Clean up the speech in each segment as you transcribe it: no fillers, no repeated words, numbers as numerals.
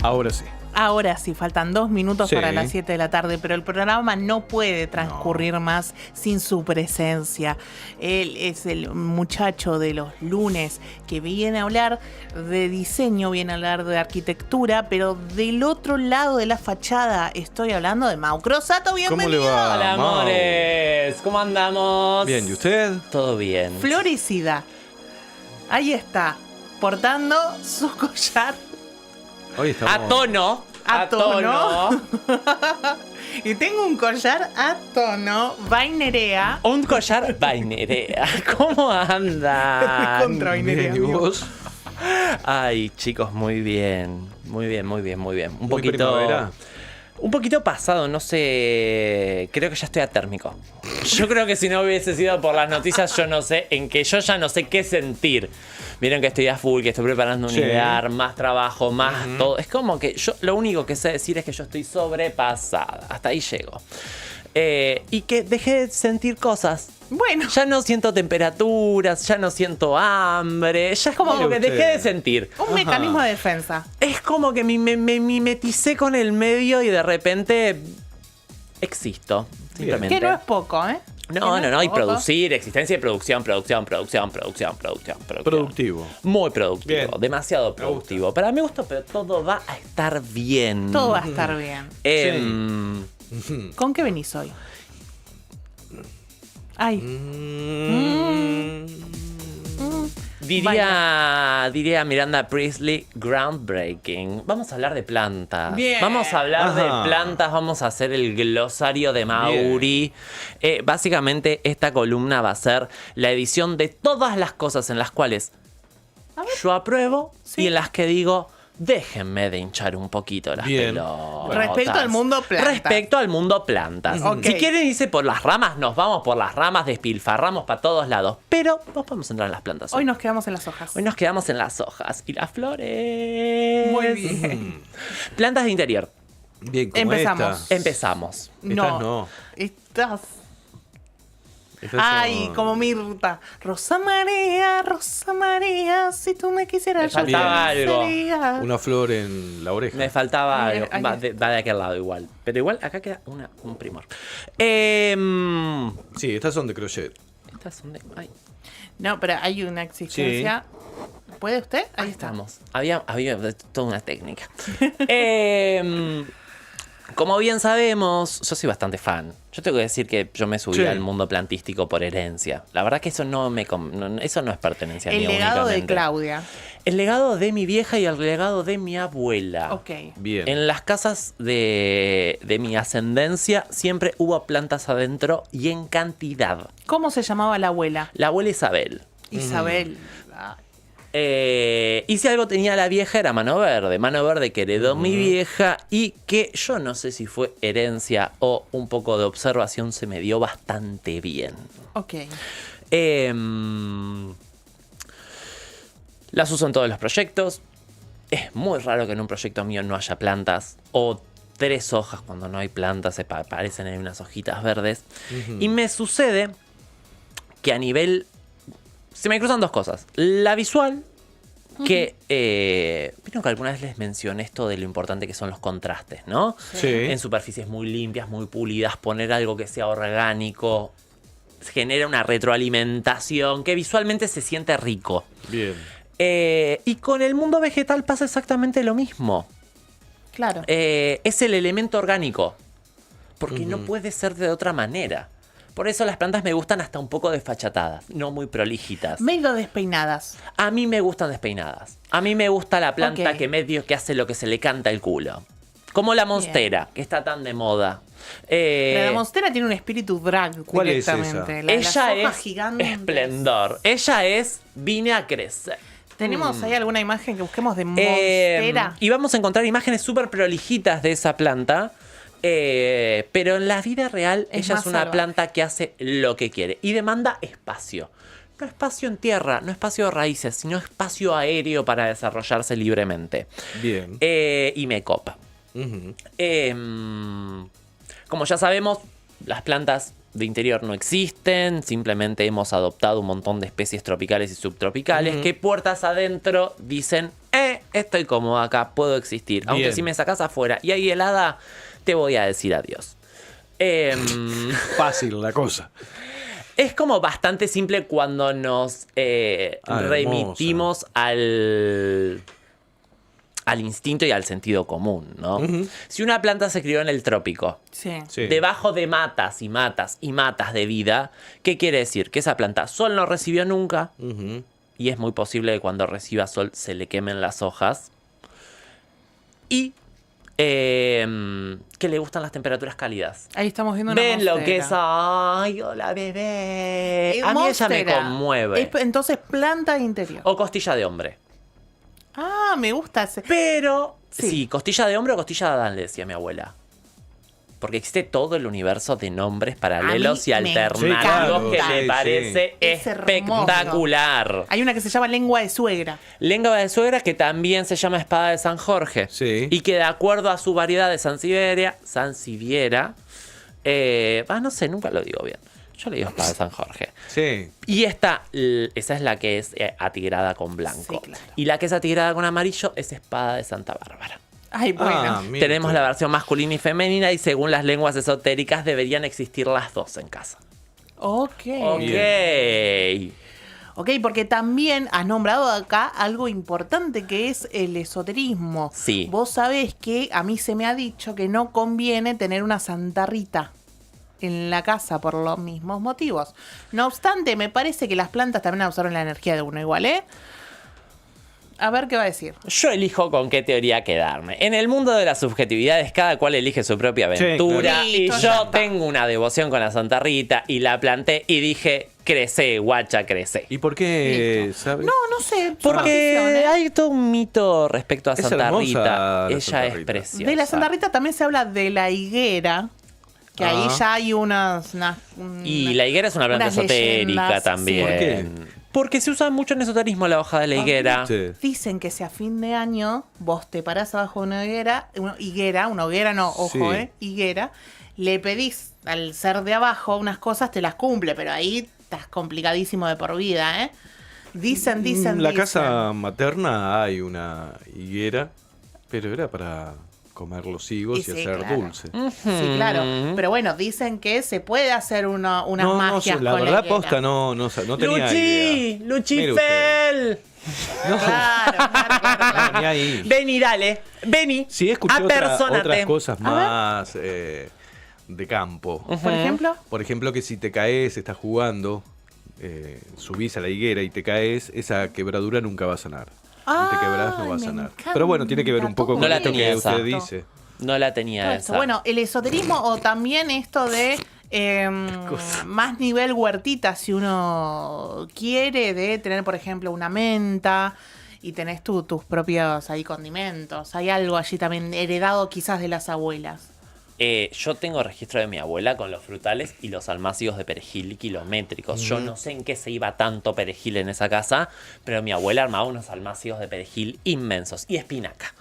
Ahora sí. Ahora sí, faltan 2 minutos Sí. para las 7 de la tarde, pero el programa no puede transcurrir más sin su presencia. Él es el muchacho de los lunes que viene a hablar de diseño, viene a hablar de arquitectura, pero del otro lado de la fachada estoy hablando de Mau Crosato. ¿Cómo Bienvenido. le va? Hola, Mau. amores. ¿Cómo andamos? Bien, ¿y usted? Todo bien. Floricida. Ahí está, portando su collar Hoy estamos... A tono. a tono. Y tengo un collar a tono, vainerea. Un collar vainerea. ¿Cómo andan? Contra vainerea. Bien, ¿y vos? Ay, chicos, muy bien. Muy bien, muy bien, muy bien. Muy primavera. Un poquito pasado, no sé. Creo que ya estoy atérmico. Yo creo que si no hubiese sido por las noticias, yo no sé, en que yo ya no sé qué sentir. Vieron que estoy a full, que estoy preparando un Sí. idear, más trabajo, más todo. Es como que yo lo único que sé decir es que yo estoy sobrepasada. Hasta ahí llego. Y que dejé de sentir cosas. Bueno, Ya no siento temperaturas, ya no siento hambre. Ya es como Mire que usted. dejé de sentir. un mecanismo de defensa. Es como que me mimeticé con el medio y de repente existo. Simplemente. Que no es poco, ¿eh? No, Que y es poco. producir, existencia y producción. Productivo. Muy productivo, Bien. demasiado productivo. Para mi gusto, pero todo va a estar bien. Todo va a estar bien. Em, ¿Con qué venís hoy? Ay, Diría Miranda Priestley, groundbreaking. Vamos a hablar de plantas. Bien. Vamos a hablar Ajá. de plantas, vamos a hacer el glosario de Mauri. Básicamente esta columna va a ser la edición de todas las cosas en las cuales yo apruebo Sí. y en las que digo, déjenme de hinchar un poquito las Bien. pelotas. Respecto al mundo plantas. Respecto al mundo plantas. Ok. Si quieren irse por las ramas, nos vamos por las ramas, despilfarramos para todos lados. Pero nos podemos entrar en las plantas. hoy nos quedamos en las hojas. Hoy nos quedamos en las hojas y las flores. Muy bien. Plantas de interior. Bien, como Empezamos. esta. Empezamos. No. Estás. Estas Ay, son- como Mirta. Rosa María, si tú me quisieras, Me yo faltaba te algo. sería. Una flor en la oreja. Me faltaba algo. Ay, Va de aquel lado igual. Pero igual acá queda un primor. Estas Sí, estas son de crochet. son de... Ay, No, pero hay una existencia. ¿Puede usted? ahí estamos. Había toda una técnica. Como bien sabemos, yo soy bastante fan. Yo tengo que decir que yo me subí Sí. al mundo plantístico por herencia. La verdad que eso eso no es pertenencia El mía legado de únicamente. Claudia. El legado de mi vieja y el legado de mi abuela. Ok. Bien. En las casas de mi ascendencia siempre hubo plantas adentro y en cantidad. ¿Cómo se llamaba la abuela? La abuela Isabel. Isabel. Ay. Y si algo tenía la vieja era mano verde que heredó mi vieja y que yo no sé si fue herencia o un poco de observación, se me dio bastante bien. Ok. Las uso en todos los proyectos. Es muy raro que en un proyecto mío no haya plantas o 3 hojas cuando no hay plantas, aparecen en unas hojitas verdes. Y me sucede que a nivel... Se me cruzan 2 cosas. La visual, que... Vieron que alguna vez les mencioné esto de lo importante que son los contrastes, ¿no? Sí. En superficies muy limpias, muy pulidas, poner algo que sea orgánico genera una retroalimentación que visualmente se siente rico. Bien. Y con el mundo vegetal pasa exactamente lo mismo. Claro. Es el elemento orgánico. Porque no puede ser de otra manera. Por eso las plantas me gustan hasta un poco desfachatadas, no muy prolijitas. Medio despeinadas. A mí me gustan despeinadas. A mí me gusta la planta Ok. que medio que hace lo que se le canta el culo. Como la monstera, que está tan de moda. Pero la monstera tiene un espíritu drag ¿Cuál es directamente. esa? Las Ella hojas es gigantes. esplendor. Ella es vine a crecer. ¿Tenemos ahí alguna imagen que busquemos de monstera? Y vamos a encontrar imágenes súper prolijitas de esa planta. Pero en la vida real Es ella más es una salvaje. planta que hace lo que quiere y demanda espacio. No espacio en tierra, no espacio de raíces, sino espacio aéreo para desarrollarse libremente. Bien. Y me copa. Ujú. Como ya sabemos, las plantas de interior no existen, simplemente hemos adoptado un montón de especies tropicales y subtropicales que puertas adentro dicen, estoy cómodo acá, puedo existir. Aunque Bien. si me sacás afuera y hay helada, te voy a decir adiós. Fácil la cosa. Es como bastante simple cuando nos remitimos al instinto y al sentido común, ¿no? Si una planta se crió en el trópico, Sí. Sí. debajo de matas y matas y matas de vida, ¿qué quiere decir? Que esa planta sol no recibió nunca Ujú. y es muy posible que cuando reciba sol se le quemen las hojas. Y que le gustan las temperaturas cálidas. Ahí estamos viendo una Ven lo monstera. que es. ¡Ay, hola, bebé! A mí ella me Monstera. conmueve. Entonces, planta de interior. O costilla de hombre. Ah, me gusta ese. Pero, Sí. sí, costilla de hombre o costilla de Adán, le decía mi abuela. Porque existe todo el universo de nombres paralelos y A mí me alternativos encanta. que Sí, me sí. parece Es hermoso. espectacular. Hay una que se llama lengua de suegra. Lengua de suegra que también se llama espada de San Jorge. Sí. Y que de acuerdo a su variedad de Sansevieria, no sé, nunca lo digo bien. Yo le digo espada de San Jorge. Sí. Y esa es la que es atigrada con blanco. Sí, claro. Y la que es atigrada con amarillo es espada de Santa Bárbara. Ay, bueno. Ah, mira. Tenemos la versión masculina y femenina y según las lenguas esotéricas deberían existir las dos en casa. Ok. Ok. Ok, porque también has nombrado acá algo importante que es el esoterismo. Sí. Vos sabés que a mí se me ha dicho que no conviene tener una Santa Rita en la casa por los mismos motivos. No obstante, me parece que las plantas también absorben la energía de uno igual, ¿eh? A ver qué va a decir. Yo elijo con qué teoría quedarme. En el mundo de las subjetividades, cada cual elige su propia aventura. claro. Y Listo, ya yo está. tengo una devoción con la Santa Rita y la planté y dije, crece, guacha, crece. ¿Y por qué, Listo. sabes? No sé. Porque superstición, ¿eh? hay todo un mito respecto a Es Santa hermosa Rita. la Ella Santa es Rita. preciosa. De la Santa Rita también se habla de la higuera, que ahí Ah. ya hay Y la higuera es una planta unas esotérica leyendas, también. sí. ¿Por qué? Porque se usa mucho en esoterismo la hoja de la higuera. Sí. Dicen que si a fin de año vos te parás abajo de una hoguera, no, ojo, Sí. higuera, le pedís al ser de abajo unas cosas, te las cumple, pero ahí estás complicadísimo de por vida, ¿eh? Dicen. En la casa materna hay una higuera, pero era para comer los higos y, Y sí, hacer claro. dulce. Sí, claro. Pero bueno, dicen que se puede hacer unas No, magias sé, la con verdad higuera. posta no tenía idea. Mire ¡Luchifel! No, Claro. no, ni ahí. Vení, dale. Vení. Sí, escuché Apersónate. otras cosas A ver. más de campo. Por ejemplo, Por ejemplo, que si te caes, estás jugando, subís a la higuera y te caes, esa quebradura nunca va a sanar. Si te quebrás, no va a me sanar. encanta Pero bueno, tiene que ver un poco todo con la esto tenía que esa. usted dice. No la tenía todo esa. eso. Bueno, el esoterismo o también esto de más nivel huertita, si uno quiere, de tener, por ejemplo, una menta y tenés tus propios ahí condimentos. Hay algo allí también heredado quizás de las abuelas. Yo tengo registro de mi abuela con los frutales y los almácigos de perejil kilométricos. Yo no sé en qué se iba tanto perejil en esa casa, pero mi abuela armaba unos almácigos de perejil inmensos. Y espinaca.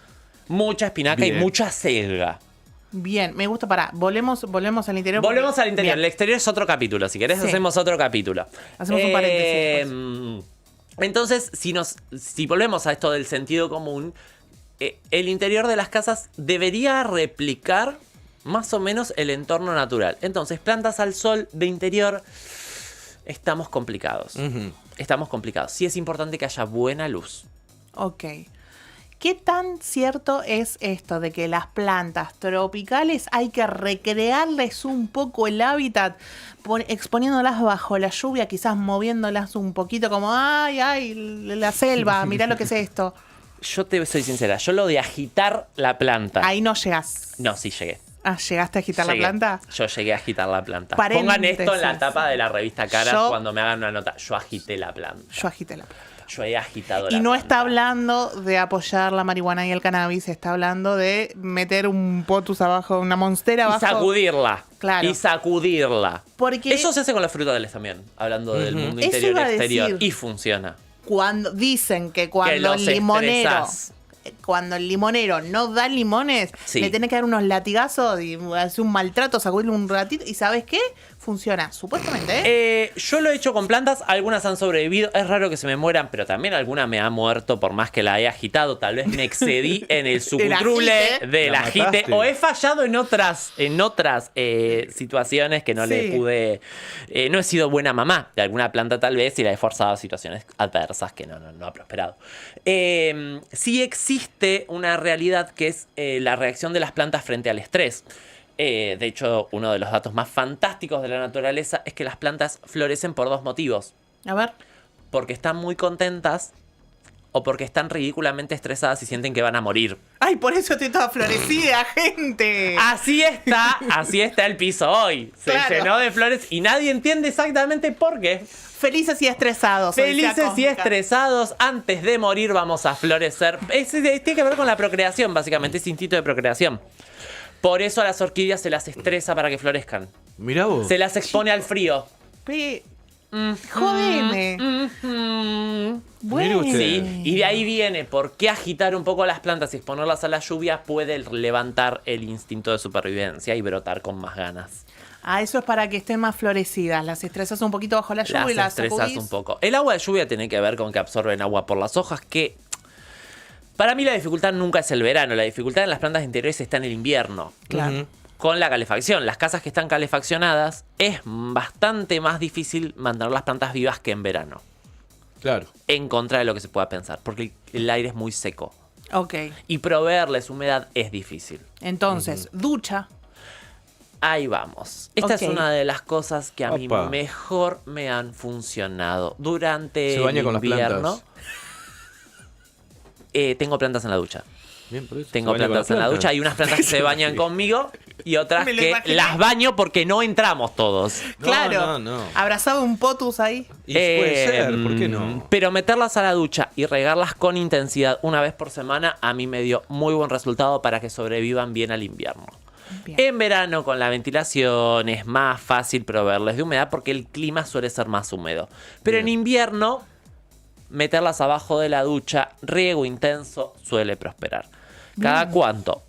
Mucha espinaca y Bien. mucha selga. Bien, me gusta, volvemos al interior. Volvemos al interior. Bien. El exterior es otro capítulo. Si querés, Sí. hacemos otro capítulo. Hacemos un paréntesis Entonces, si volvemos a esto del sentido común, el interior de las casas debería replicar más o menos el entorno natural. Entonces, plantas al sol de interior, estamos complicados. Ujú. Estamos complicados. Sí es importante que haya buena luz. Ok. ¿Qué tan cierto es esto de que las plantas tropicales hay que recrearles un poco el hábitat, exponiéndolas bajo la lluvia, quizás moviéndolas un poquito como, ay, la selva, mirá lo que es esto? Yo te soy sincera, yo lo de agitar la planta. Ahí no llegas. No, sí llegué. ¿Llegaste a agitar Llegué. la planta? Yo llegué a agitar la planta. Paréntesis. Pongan esto en la tapa de la revista Caras Yo- cuando me hagan una nota. Yo agité la planta. Yo agité la planta. Yo he agitado la Y no planta. está hablando de apoyar la marihuana y el cannabis, está hablando de meter un potus abajo, una monstera Y abajo. sacudirla. Claro. Y sacudirla. Porque Eso se hace con los frutales también, hablando del mundo Eso interior iba y a exterior. decir. Y funciona. dicen que Que cuando los el limonero estresás. cuando el limonero no da limones, Sí. le tenés que dar unos latigazos y hacer un maltrato, sacudirle un ratito. ¿Y sabes qué? Funciona, supuestamente, ¿eh? Yo lo he hecho con plantas, algunas han sobrevivido, es raro que se me mueran, pero también alguna me ha muerto por más que la he agitado, tal vez me excedí en el sucutrule agite. del La agite, mataste. o he fallado en otras situaciones que no le Sí. pude, no he sido buena mamá de alguna planta tal vez y la he forzado a situaciones adversas que no ha prosperado. Sí existe una realidad que es la reacción de las plantas frente al estrés. De hecho, uno de los datos más fantásticos de la naturaleza es que las plantas florecen por 2 motivos. A ver. Porque están muy contentas o porque están ridículamente estresadas y sienten que van a morir. Ay, por eso estoy toda florecida, gente. Así está el piso hoy. Se Claro. llenó de flores y nadie entiende exactamente por qué. Felices y estresados. Odisea Felices y cósmica. estresados, antes de morir vamos a florecer. Tiene que ver con la procreación, básicamente, ese instinto de procreación. Por eso a las orquídeas se las estresa para que florezcan. Mirá vos. Se las expone al frío. Jodeme. Mire usted. Sí, y de ahí viene por qué agitar un poco las plantas y exponerlas a la lluvia puede levantar el instinto de supervivencia y brotar con más ganas. Ah, eso es para que estén más florecidas. Las estresas un poquito bajo la lluvia y Las las estresas sacudís. un poco. El agua de lluvia tiene que ver con que absorben agua por las hojas, que para mí la dificultad nunca es el verano, la dificultad en las plantas interiores está en el invierno. Claro. Ujú. Con la calefacción, las casas que están calefaccionadas es bastante más difícil mantener las plantas vivas que en verano. Claro. En contra de lo que se pueda pensar, porque el aire es muy seco. Ok. Y proveerles humedad es difícil. Entonces, ducha. Ahí vamos. Esta Ok. es una de las cosas que a mí Opa. mejor me han funcionado. Durante Se baña el con las invierno. plantas. Tengo plantas en la ducha. Bien, por eso. Tengo Se baña con plantas en la las ducha. Hay unas plantas que se bañan conmigo y otras Me lo que imaginé. las baño porque no entramos todos. No, Claro. no. Abrazado un potus ahí. Y puede ser, ¿por qué no? Pero meterlas a la ducha y regarlas con intensidad una vez por semana a mí me dio muy buen resultado para que sobrevivan bien al invierno. Bien. En verano con la ventilación es más fácil proveerles de humedad porque el clima suele ser más húmedo. Pero Bien. en invierno meterlas abajo de la ducha, riego intenso, suele prosperar. ¿Cada cuánto?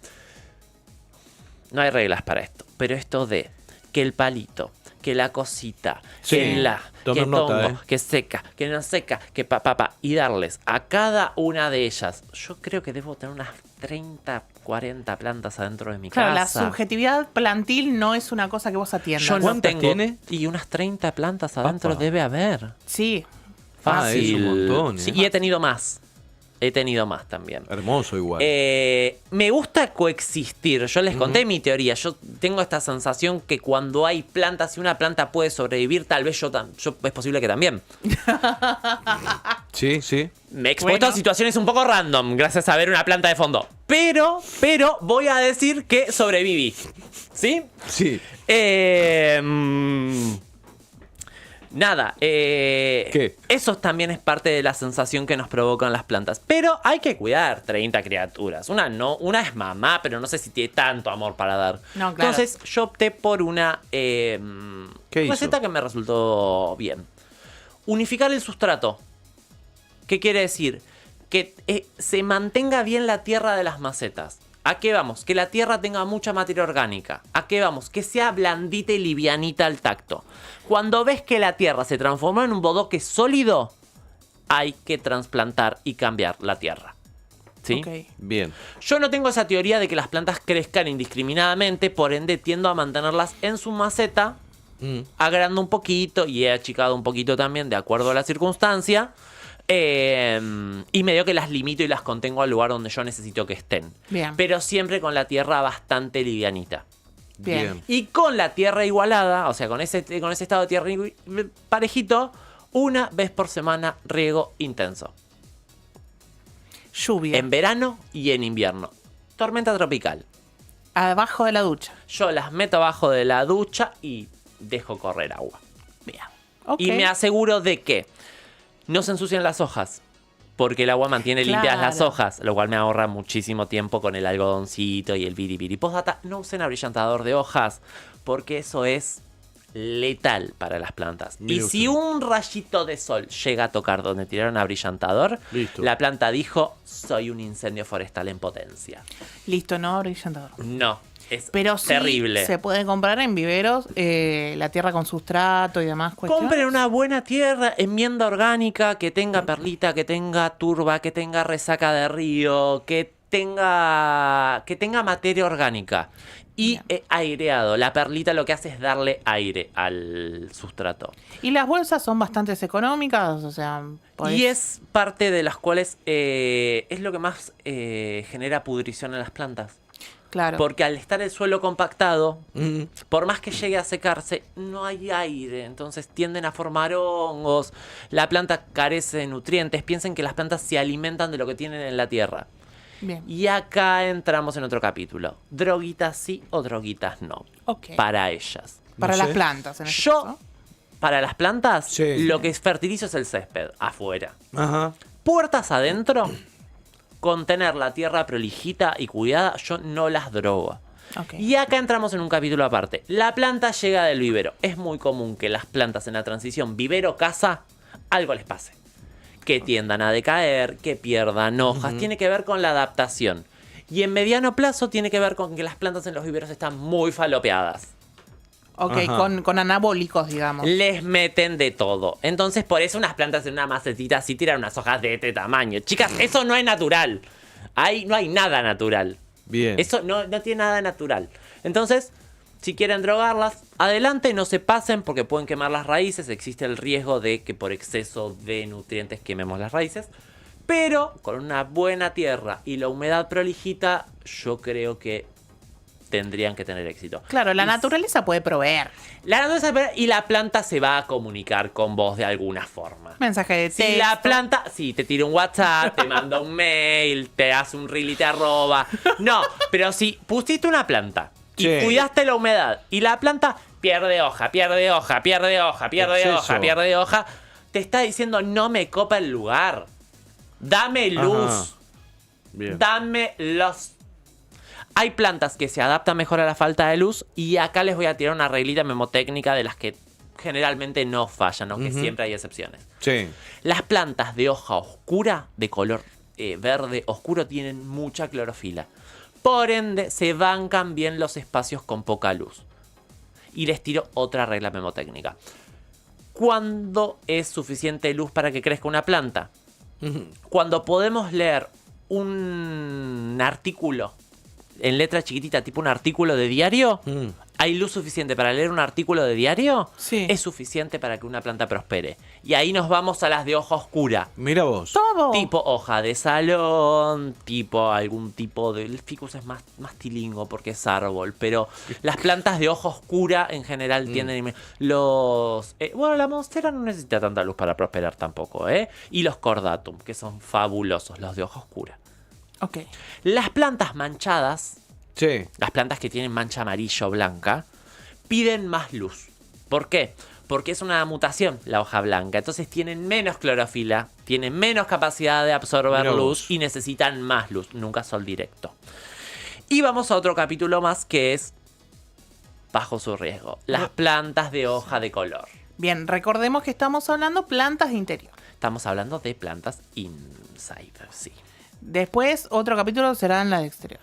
No hay reglas para esto, pero esto de que el palito, que la cosita, Sí, que la, tomen que nota, tongo, que seca, que no seca, que pa, y darles a cada una de ellas, yo creo que debo tener unas 30, 40 plantas adentro de mi Claro, la casa. subjetividad plantil no es una cosa que vos atiendas. Yo no ¿Cuántas tengo. tiene? Y unas 30 plantas adentro Apa. debe haber. Sí. Ah, Fácil. es un montón, ¿eh? Sí, y he tenido más. He tenido más también. Hermoso igual. Me gusta coexistir. Yo les conté mi teoría. Yo tengo esta sensación que cuando hay plantas, si una planta puede sobrevivir, tal vez yo es posible que también. Sí, sí. Me he expuesto Bueno. a situaciones un poco random gracias a ver una planta de fondo. Pero voy a decir que sobreviví. ¿Sí? Sí. Nada, ¿Qué? eso también es parte de la sensación que nos provocan las plantas. Pero hay que cuidar 30 criaturas. Una es mamá, pero no sé si tiene tanto amor para dar. No, claro. Entonces yo opté por una ¿Qué hizo? receta que me resultó bien. Unificar el sustrato. ¿Qué quiere decir? Que se mantenga bien la tierra de las macetas. ¿A qué vamos? Que la tierra tenga mucha materia orgánica. ¿A qué vamos? Que sea blandita y livianita al tacto. Cuando ves que la tierra se transformó en un bodoque sólido, hay que trasplantar y cambiar la tierra. ¿Sí? Ok. Bien. Yo no tengo esa teoría de que las plantas crezcan indiscriminadamente, por ende tiendo a mantenerlas en su maceta, agrando un poquito y he achicado un poquito también de acuerdo a la circunstancia. Y medio que las limito y las contengo al lugar donde yo necesito que estén. Bien. Pero siempre con la tierra bastante livianita. Bien. Y con la tierra igualada, o sea, con ese estado de tierra parejito, una vez por semana riego intenso. Lluvia. En verano y en invierno. Tormenta tropical. Abajo de la ducha. Yo las meto abajo de la ducha y dejo correr agua. Bien. Ok. Y me aseguro de que no se ensucian las hojas. Porque el agua mantiene limpias las Claro. hojas, lo cual me ahorra muchísimo tiempo con el algodoncito y el biribiri. Postdata, no usen abrillantador de hojas, porque eso es letal para las plantas. Mire Y si usted. un rayito de sol llega a tocar donde tiraron abrillantador, Listo. la planta dijo, soy un incendio forestal en potencia. Listo, no brillantador. No, es Pero sí terrible. se puede comprar en viveros la tierra con sustrato y demás cuestiones. Compren una buena tierra, enmienda orgánica, que tenga perlita, que tenga turba, que tenga resaca de río, que tenga materia orgánica. Y aireado. La perlita lo que hace es darle aire al sustrato. Y las bolsas son bastante económicas, o sea... Y es parte de las cuales es lo que más genera pudrición en las plantas. Claro. Porque al estar el suelo compactado, Mm. por más que llegue a secarse, no hay aire. Entonces tienden a formar hongos. La planta carece de nutrientes. Piensen que las plantas se alimentan de lo que tienen en la tierra. Bien. Y acá entramos en otro capítulo. Droguitas sí o droguitas no. Ok. Para ellas. Para No las sé. plantas, en este Yo, caso. para las plantas, Sí. lo que fertilizo es el césped, afuera. Ajá. Puertas adentro, con tener la tierra prolijita y cuidada, yo no las drogo. Ok. Y acá entramos en un capítulo aparte. La planta llega del vivero. Es muy común que las plantas en la transición vivero-casa, algo les pase. Que tiendan a decaer, que pierdan hojas. Tiene que ver con la adaptación. Y en mediano plazo tiene que ver con que las plantas en los viveros están muy falopeadas. Ok, Ajá. con anabólicos, digamos. Les meten de todo. Entonces, por eso unas plantas en una macetita así tiran unas hojas de este tamaño. Chicas, eso no es natural. Ahí no hay nada natural. Bien. Eso no tiene nada natural. Entonces, si quieren drogarlas, adelante, no se pasen porque pueden quemar las raíces. Existe el riesgo de que por exceso de nutrientes quememos las raíces. Pero con una buena tierra y la humedad prolijita, yo creo que tendrían que tener éxito. Claro, la Y naturaleza puede proveer. La naturaleza y la planta se va a comunicar con vos de alguna forma. Mensaje de Si texto. la planta, sí, te tira un WhatsApp, te manda un mail, te hace un reel y te arroba. No, pero si pusiste una planta y Sí. cuidaste la humedad y la planta pierde hoja, pierde hoja, pierde hoja, pierde Exceso. hoja, pierde hoja, te está diciendo no me copa el lugar. Dame luz. Ajá. Bien. Dame los... Hay plantas que se adaptan mejor a la falta de luz y acá les voy a tirar una reglita memotécnica de las que generalmente no fallan, aunque siempre hay excepciones. Sí. Las plantas de hoja oscura, de color verde oscuro, tienen mucha clorofila. Por ende, se bancan bien los espacios con poca luz. Y les tiro otra regla memotécnica. ¿Cuándo es suficiente luz para que crezca una planta? Cuando podemos leer un artículo en letra chiquitita, tipo un artículo de diario, ¿hay luz suficiente para leer un artículo de diario? Sí. Es suficiente para que una planta prospere. Y ahí nos vamos a las de hoja oscura. Mira vos. Todo. Tipo hoja de salón, tipo algún tipo de... El ficus es más tilingo porque es árbol, pero las plantas de hoja oscura en general tienen... bueno, la monstera no necesita tanta luz para prosperar tampoco, ¿eh? Y los cordatum, que son fabulosos, los de hoja oscura. Ok. Las plantas manchadas, Sí. las plantas que tienen mancha amarilla o blanca, piden más luz. ¿Por qué? Porque es una mutación la hoja blanca. Entonces tienen menos clorofila, tienen menos capacidad de absorber Mirá luz vos. y necesitan más luz, nunca sol directo. Y vamos a otro capítulo más que es bajo su riesgo. Las plantas de hoja de color. Bien, recordemos que estamos hablando plantas de interior. Estamos hablando de plantas inside, sí. Después, otro capítulo será en la de exterior.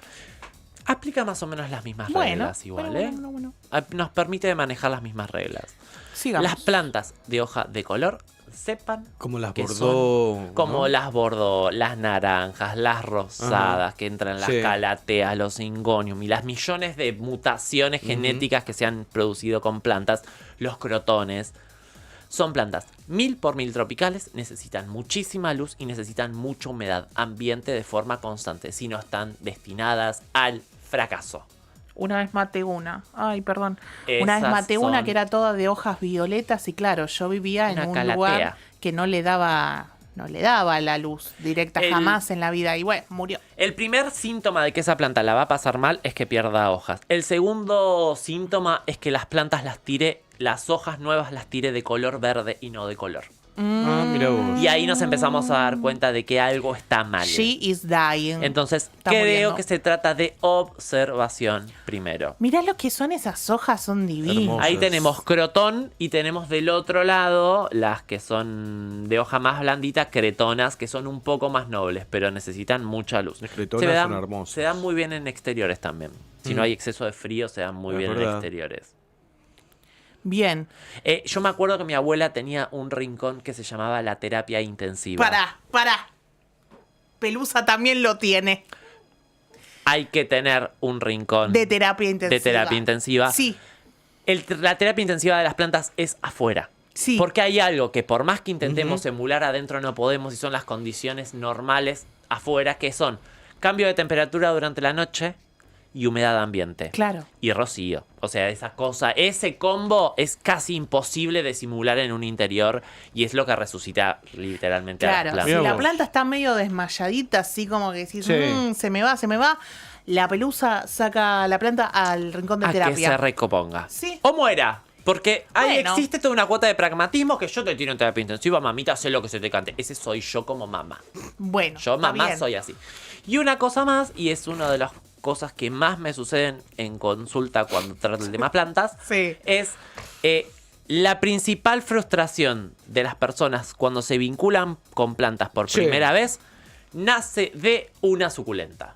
Aplica más o menos las mismas Bueno, reglas igual, bueno. Nos permite manejar las mismas reglas. Sigamos. Las plantas de hoja de color, sepan Como las que bordó. son como ¿no? las bordó, las naranjas, las rosadas, que entran las Sí. calateas, los ingonium y las millones de mutaciones genéticas que se han producido con plantas, los crotones. Son plantas 1000 por 1000 tropicales, necesitan muchísima luz y necesitan mucha humedad ambiente de forma constante, si no están destinadas al fracaso. Una vez maté una. Ay, perdón. Una vez Esas maté una son- que era toda de hojas violetas y claro, yo vivía en Una un calatea. lugar que no le daba la luz directa El- jamás en la vida y bueno, murió. El primer síntoma de que esa planta la va a pasar mal es que pierda hojas. El segundo síntoma es que las plantas las hojas nuevas las tire de color verde y no de color. Mira vos. Y ahí nos empezamos a dar cuenta de que algo está mal. She is dying. Entonces, Está creo muriendo. que se trata de observación primero. Mirá lo que son esas hojas, son divinas. Hermosas. Ahí tenemos crotón y tenemos del otro lado las que son de hoja más blandita, cretonas, que son un poco más nobles, pero necesitan mucha luz. Las cretonas son hermosas. Se dan muy bien en exteriores también. Si no hay exceso de frío, se dan muy Es bien en verdad. exteriores. Bien. Yo me acuerdo que mi abuela tenía un rincón que se llamaba la terapia intensiva. Pará. Pelusa también lo tiene. Hay que tener un rincón De terapia intensiva. de terapia intensiva. Sí. La terapia intensiva de las plantas es afuera. Sí. Porque hay algo que por más que intentemos emular adentro no podemos y son las condiciones normales afuera, que son cambio de temperatura durante la noche y humedad ambiente. Claro. Y rocío. O sea, esa cosa, ese combo es casi imposible de simular en un interior y es lo que resucita literalmente a Claro, las si plantas. Mirá la vos. planta está medio desmayadita, así como que decís, Sí. se me va, la pelusa saca la planta al rincón de A que terapia. se recoponga. Sí. O muera. Porque ahí Bueno. existe toda una cuota de pragmatismo que yo te tiro en terapia intensiva, mamita, sé lo que se te cante. Ese soy yo como mamá. Bueno, Yo, está mamá, bien. soy así. Y una cosa más, y es una de las cosas que más me suceden en consulta cuando trato el tema plantas, Sí. es la principal frustración de las personas cuando se vinculan con plantas por Sí. primera vez, nace de una suculenta.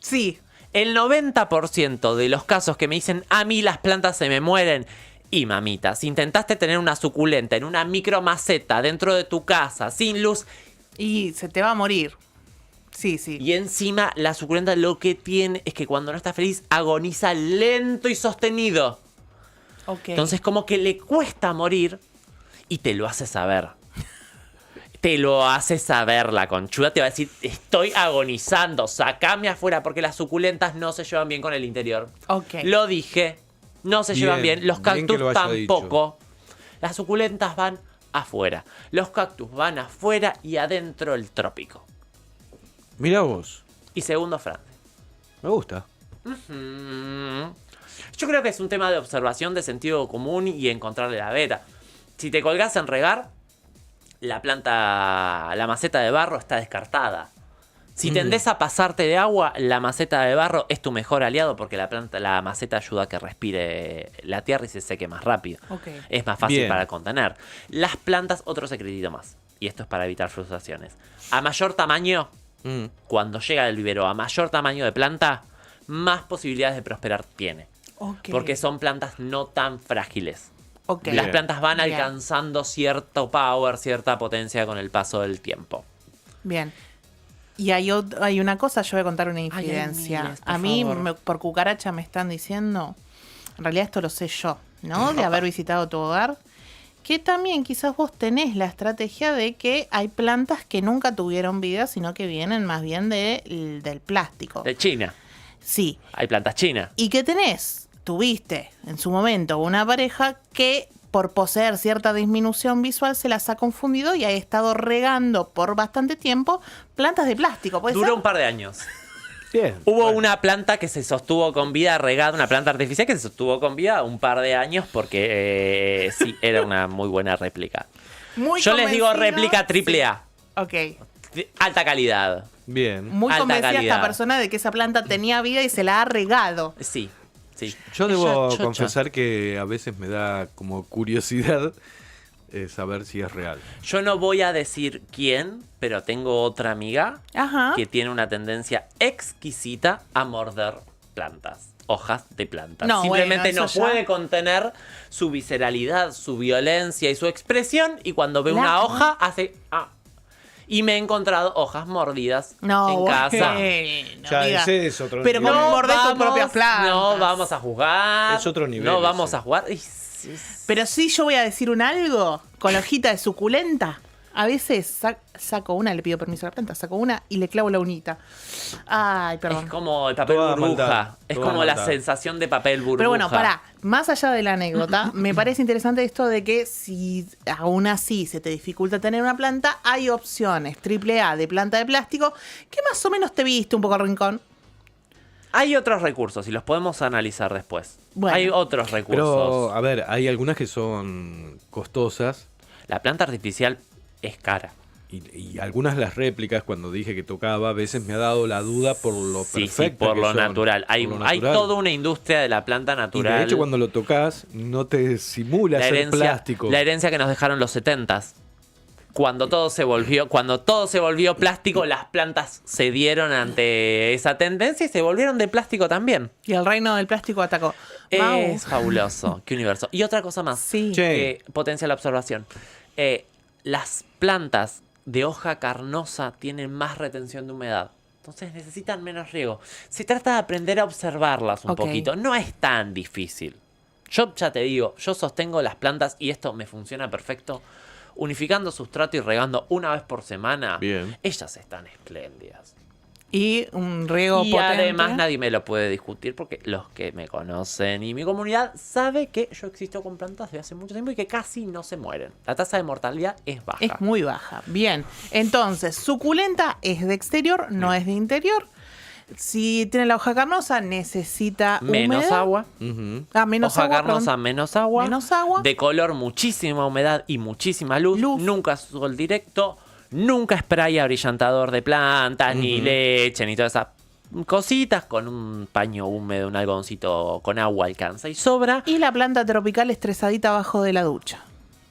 Sí. El 90% de los casos que me dicen, a mí las plantas se me mueren. Y mamita, si intentaste tener una suculenta en una micromaceta dentro de tu casa, sin luz, Y se te va a morir. Sí. y encima la suculenta lo que tiene es que cuando no está feliz agoniza lento y sostenido. Ok. Entonces como que le cuesta morir y te lo hace saber. Te lo hace saber la conchuda, te va a decir, estoy agonizando, sacame afuera porque las suculentas no se llevan bien con el interior. Ok. Lo dije, no se llevan bien, los bien que cactus lo haya tampoco. Las suculentas van afuera, los cactus van afuera y adentro el trópico. Mirá vos. Y segundo, Fran. Me gusta. Yo creo que es un tema de observación, de sentido común y encontrarle la vera. Si te colgás en regar, la planta, la maceta de barro está descartada. Si tendés a pasarte de agua, la maceta de barro es tu mejor aliado porque la maceta ayuda a que respire la tierra y se seque más rápido. Ok. Es más fácil Bien. para contener. Las plantas, otro secretito más. Y esto es para evitar frustraciones. A mayor tamaño, cuando llega del vivero a mayor tamaño de planta, más posibilidades de prosperar tiene. Ok. Porque son plantas no tan frágiles. Ok. Bien. Las plantas van Bien. alcanzando cierto power, cierta potencia con el paso del tiempo. Bien. Y hay una cosa, yo voy a contar una hay infidencia. miles, por A mí, favor. por cucaracha me están diciendo, en realidad esto lo sé yo, ¿no? De haber visitado tu hogar, que también quizás vos tenés la estrategia de que hay plantas que nunca tuvieron vida, sino que vienen más bien del plástico. De China. Sí. Hay plantas chinas. Y que tuviste en su momento una pareja que por poseer cierta disminución visual se las ha confundido y ha estado regando por bastante tiempo plantas de plástico. ¿Puede Duró ser? un par de años. Bien. Hubo Bueno. una planta que se sostuvo con vida regada, una planta artificial que se sostuvo con vida un par de años porque sí, era una muy buena réplica. Muy Yo les digo convencido. réplica triple A. Ok. De alta calidad. Bien. Muy Alta convencida calidad. esta persona de que esa planta tenía vida y se la ha regado. Sí, sí. Yo debo Ella chocha. confesar que a veces me da como curiosidad saber si es real. Yo no voy a decir quién, pero tengo otra amiga Ajá. que tiene una tendencia exquisita a morder plantas, hojas de plantas. No, Simplemente bueno, no eso ya- puede contener su visceralidad, su violencia y su expresión y cuando ve La- una hoja hace... Y me he encontrado hojas mordidas No, en casa. bueno, Ya, amiga. ese es otro Pero nivel. como mordés tus propias plantas. No vamos a jugar. Es otro nivel No vamos ese. a jugar. Pero sí yo voy a decir un algo con la hojita de suculenta. A veces saco una, le pido permiso a la planta, saco una y le clavo la unita. Ay, perdón. Es como el papel Toda burbuja. maldad, Es toda como la maldad. sensación de papel burbuja. Pero bueno, pará, más allá de la anécdota, me parece interesante esto de que si aún así se te dificulta tener una planta, hay opciones AAA de planta de plástico que más o menos te viste un poco al rincón. Hay otros recursos y los podemos analizar después. Bueno. Hay otros recursos. Pero, a ver, hay algunas que son costosas. La planta artificial es cara. Y algunas de las réplicas, cuando dije que tocaba, a veces me ha dado la duda por lo Sí, perfecta por que lo son, natural. Hay toda una industria de la planta Y natural. de hecho, cuando lo tocas, no te simula ser plástico. La herencia que nos dejaron los 70s. Cuando todo se volvió plástico, las plantas cedieron ante esa tendencia y se volvieron de plástico también. Y el reino del plástico atacó. Mau. Es fabuloso. Qué universo. Y otra cosa más. Sí. Che. Que potencia la observación. Las plantas de hoja carnosa tienen más retención de humedad. Entonces necesitan menos riego. Se trata de aprender a observarlas un Ok. poquito. No es tan difícil. Yo ya te digo, yo sostengo las plantas y esto me funciona perfecto. Unificando sustrato y regando una vez por semana. Bien. Ellas están espléndidas. Y un riego Y potente. además nadie me lo puede discutir porque los que me conocen y mi comunidad sabe que yo existo con plantas de hace mucho tiempo y que casi no se mueren. La tasa de mortalidad es baja. Es muy baja. Bien. Entonces, suculenta es de exterior, no es de interior. Si tiene la hoja carnosa, necesita Menos humedad. agua. Ujú. Menos Hoja agua, carnosa, perdón. menos agua. Menos agua. De color, muchísima humedad y muchísima luz. Luz. Nunca sol directo. Nunca spray abrillantador de plantas, ni leche, ni todas esas cositas. Con un paño húmedo, un algodoncito con agua alcanza y sobra. Y la planta tropical estresadita abajo de la ducha.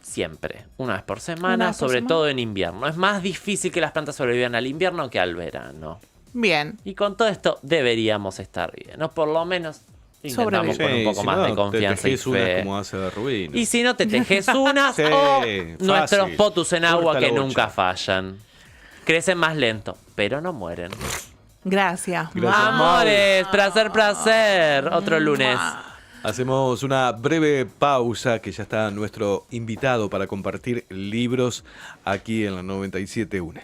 Siempre, una vez por Una semana, vez por sobre semana. todo en invierno. Es más difícil que las plantas sobrevivan al invierno que al verano. Bien. Y con todo esto deberíamos estar bien, ¿no? Por lo menos intentamos Sobrevivir. con un poco si más no, de confianza te y tejés unas fe. como hace de Rubino. Y si no, te tejes unas Sí, o fácil. nuestros potus en agua Corta la que bocha. nunca fallan. Crecen más lento, pero no mueren. Gracias. Gracias, Mau. Amores, placer. Otro lunes. Hacemos una breve pausa, que ya está nuestro invitado para compartir libros aquí en la 97.1.